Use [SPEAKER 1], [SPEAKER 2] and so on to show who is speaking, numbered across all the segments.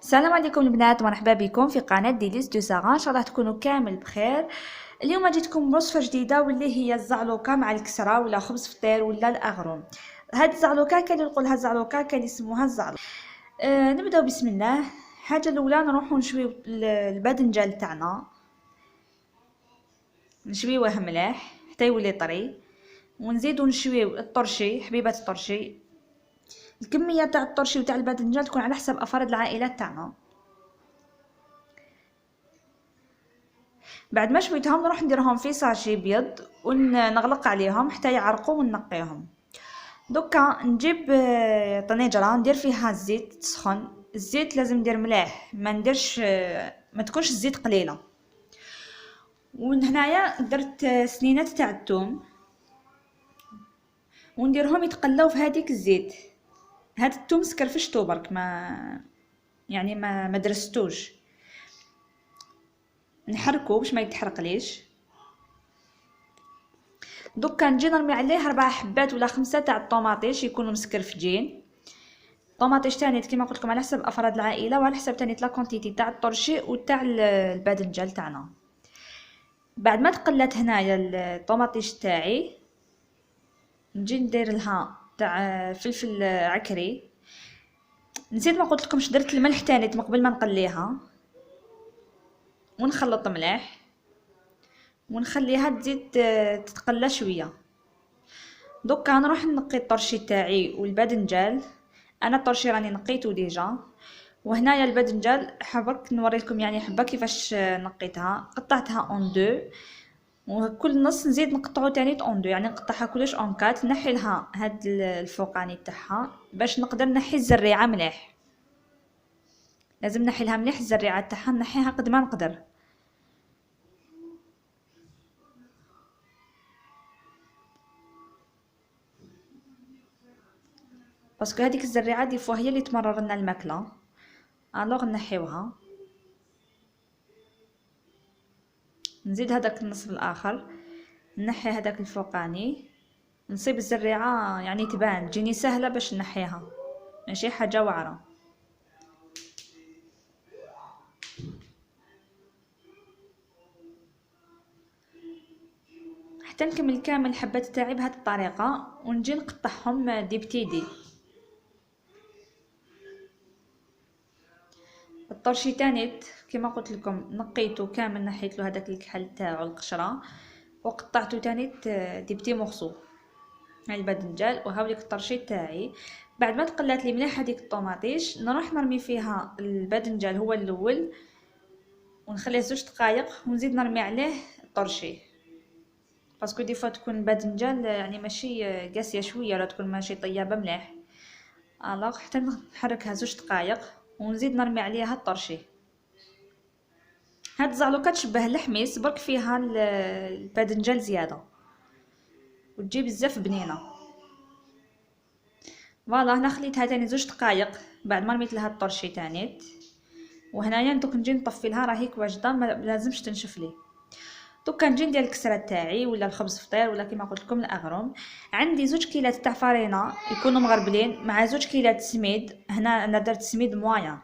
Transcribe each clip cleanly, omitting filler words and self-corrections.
[SPEAKER 1] السلام عليكم البنات، مرحبا بكم في قناة ديليس دو سارة. ان شاء الله تكونوا كامل بخير. اليوم جيتكم بوصفة جديدة واللي هي الزعلوكة مع الكسرة ولا خبز فطير ولا الاغروم. هاد الزعلوكة كاين اللي يقولها الزعلوكة، كاين اللي يسموها الزعلو. نبداو بسم الله. الحاجة الاولى نروحو نشويو الباذنجان تاعنا، نشويوه مليح حتى يولي طري، ونزيدو نشويو الطرشي، حبيبات الطرشي. الكمية تاع الطرشي وتاع الباذنجان تكون على حسب افراد العائلة تاعنا. بعد ما شويتهم نروح نديرهم في ساشي بيض ونغلق عليهم حتى يعرقوا ونقيهم. دوكا نجيب طنجره ندير فيها الزيت سخن. الزيت لازم ندير ملاح، ما نديرش ما تكونش الزيت قليله. وهنايا درت سنينات تاع الثوم ونديرهم يتقلاو في هذيك الزيت. هاد الثوم سكرفشتو برك، ما درستوش، نحركو باش ما يتحرقليش. دوكا نجي نرمي عليه 4 حبات ولا 5 تاع الطوماطيش يكونوا مسكرفجين. الطوماطيش تاني كيما قلت لكم على حسب افراد العائله، وعلى حسب تاني لا كونتيتي تاع الطرشي وتاع الباذنجان تاعنا. بعد ما تقلات هنايا الطوماطيش تاعي نجي ندير لها تاع فلفل عكري. نسيت ما قلت لكمش درت الملح تاني قبل ما نقليها، ونخلط مليح ونخليها تزيد تتقلى شويه. دوكا نروح نقي الطرشي تاعي والباذنجان. انا الطرشي راني نقيته ديجا، وهنايا الباذنجان حبرك نوريلكم يعني حبه كيفاش نقيتها. قطعتها اون دو، وكل نص نزيد نقطعو تاني اون دو، يعني نقطعها كلش اون كات. نحي لها هاد الفوقاني تاعها باش نقدر نحي الزريعه مليح. لازم نحي لها مليح الزريعه تاعها، نحيها قد ما نقدر. باسكو هذيك الزريعه دي فوا هي اللي تمرر لنا الماكله، الوغ نحيوها. نزيد هذاك النصف الاخر، نحي هذاك الفوقاني، نصيب الزريعه يعني تبان تجيني سهله باش نحيها، ماشي حاجه واعره. حتى نكمل كامل الحبات تاعي بهذه الطريقه، ونجي نقطعهم دي بتيدي. الطرشي تانيت كما قلت لكم نقيته كامل، نحيت له هذاك الكحل تاعو القشره، وقطعته تانيت دي بتي مورسو. هاي الباذنجان وهاوليك الطرشي تاعي. بعد ما تقلات لي مليح هذيك الطوماطيش نروح نرمي فيها الباذنجان هو الاول، ونخليه 2 دقائق، ونزيد نرمي عليه الطرشي. باسكو دي فوا تكون الباذنجان يعني ماشي قاسيه شويه، ولا تكون ماشي طيابه مليح. الوغ حتى نحركها 2 دقائق ونزيد نرمي عليها الطرشي. هاد الزعلوكه تشبه اللحميس برك فيها الباذنجان زياده وتجي بزاف بنينه. فوالا هنا خليتها تاني 2 دقائق بعد ما رميت لها الطرشي تانيت. وهنايا دوك نجي نطفي لها، راهيك واجده ما لازمش تنشف لي. دوكا نجي ندير الكسره تاعي ولا الخبز فطير ولا كيما قلت لكم الاغروم. عندي 2 كيلات تاع فرينه يكونوا مغربلين مع 2 كيلات سميد. هنا انا درت سميد مويا،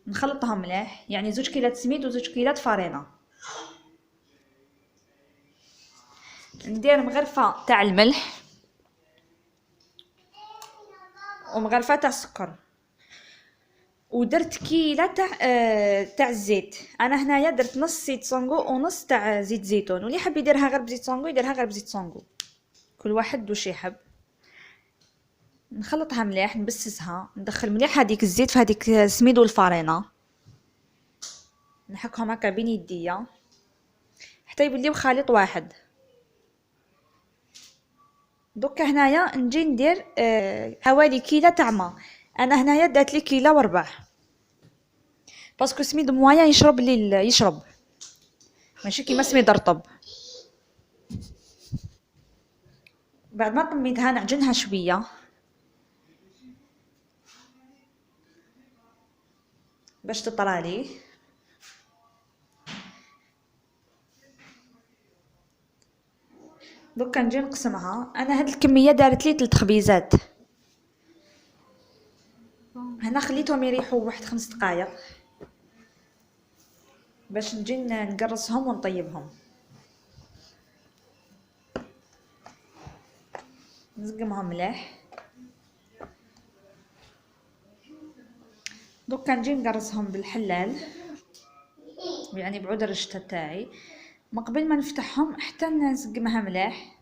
[SPEAKER 1] نخلطهم مليح، يعني 2 كيلات سميد و2 كيلات فرينه. ندير مغرفه تاع الملح ومغرفه تاع السكر، ودرت كيله تاع الزيت. انا هنايا درت نص زيت صونغو ونص تاع زيت زيتون، واللي حاب يديرها غير بزيت صونغو يديرها غير بزيت صونغو، كل واحد واش يحب. نخلطها مليح، نبسسها، ندخل مليح هذيك الزيت في هذيك السميد والفرينه، نحكهم هكا بين يديا حتى يوليو خليط واحد. دوكا هنايا نجي ندير حوالي كيله تاع ما. انا هنايا دات لي كيله وربع، باسكو سميد مويا يشرب لي يشرب، ماشي كيما سميد رطب. بعد ما طميتها نعجنها شويه باش تطرالي. دوكا نجي نقسمها. انا هاد الكميه دارت لي 3 خبيزات. هنا هنا خليتهم يريحوا واحد 5 دقائق باش نجي نقرصهم ونطيبهم. نزقمهم مليح. دوكا نجي نقرصهم بالحلال، يعني بعود الرشته تاعي. ما قبل ما نفتحهم حتى نزقمها مليح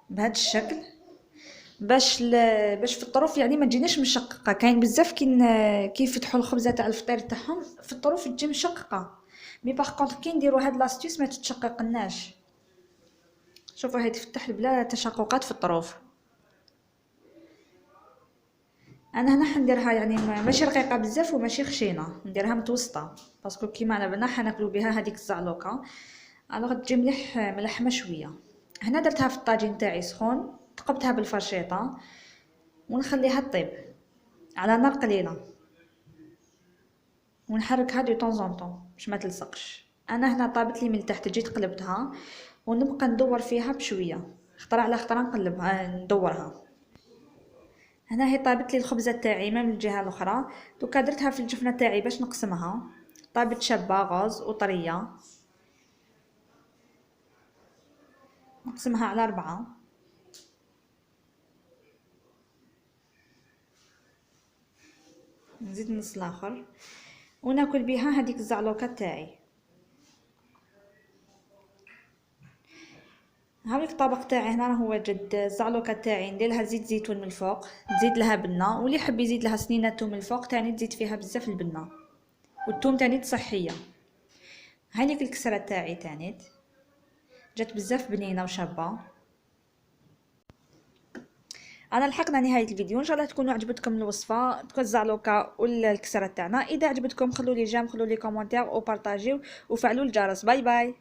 [SPEAKER 1] بهذا الشكل باش في الطروف يعني ما تجيناش مشققه. كاين بزاف كي يفتحوا الخبزه تاع الفطير تاعهم في الطروف تجي مشققه، مي باغ كونطخ كي نديروا هاد لاستيوس ما تتشققناش. شوفوا هي تفتح بلا تشققات في الطروف. انا هنا حنديرها يعني ماشي رقيقه بزاف وماشي خشينه، نديرها متوسطه باسكو كيما على بالنا حناكلو بها هذيك الزعلوكه. الوغ تجي ملحمه شويه. هنا درتها في الطاجين تاعي سخون، ثقبتها بالفرشيطه ونخليها طيب على نار قليله، ونحركها دو طون طون باش ما تلصقش. انا هنا طابت لي من تحت، جيت قلبتها ونبقى ندور فيها بشويه، خطره على خطره نقلبها ندورها. هنا هي طابت لي الخبزه تاعي من الجهه الاخرى. دوكا درتها في الجفنه تاعي باش نقسمها. طابت شابه غوز وطريه، نقسمها على 4. نزيد النص الاخر وناكل بها هذيك الزعلوكه تاعي. هاوليك الطبق تاعي هنا هو جد. الزعلوكه تاعي ندير لها زيت زيتون من الفوق، تزيد لها بنه، واللي يحب يزيد لها سنينه توم من الفوق تاني تزيد فيها بزاف البنه، والثوم تاني صحيه. هايليك الكسره تاعي تاني جات بزاف بنينه وشابه. انا لحقنا نهايه الفيديو، ان شاء الله تكونوا عجبتكم الوصفه تكون الزعلوكه ولا الكسره تاعنا. اذا عجبتكم خلوا لي جيم، خلوا لي كومونتير وبارطاجيو وفعلوا الجرس. باي باي.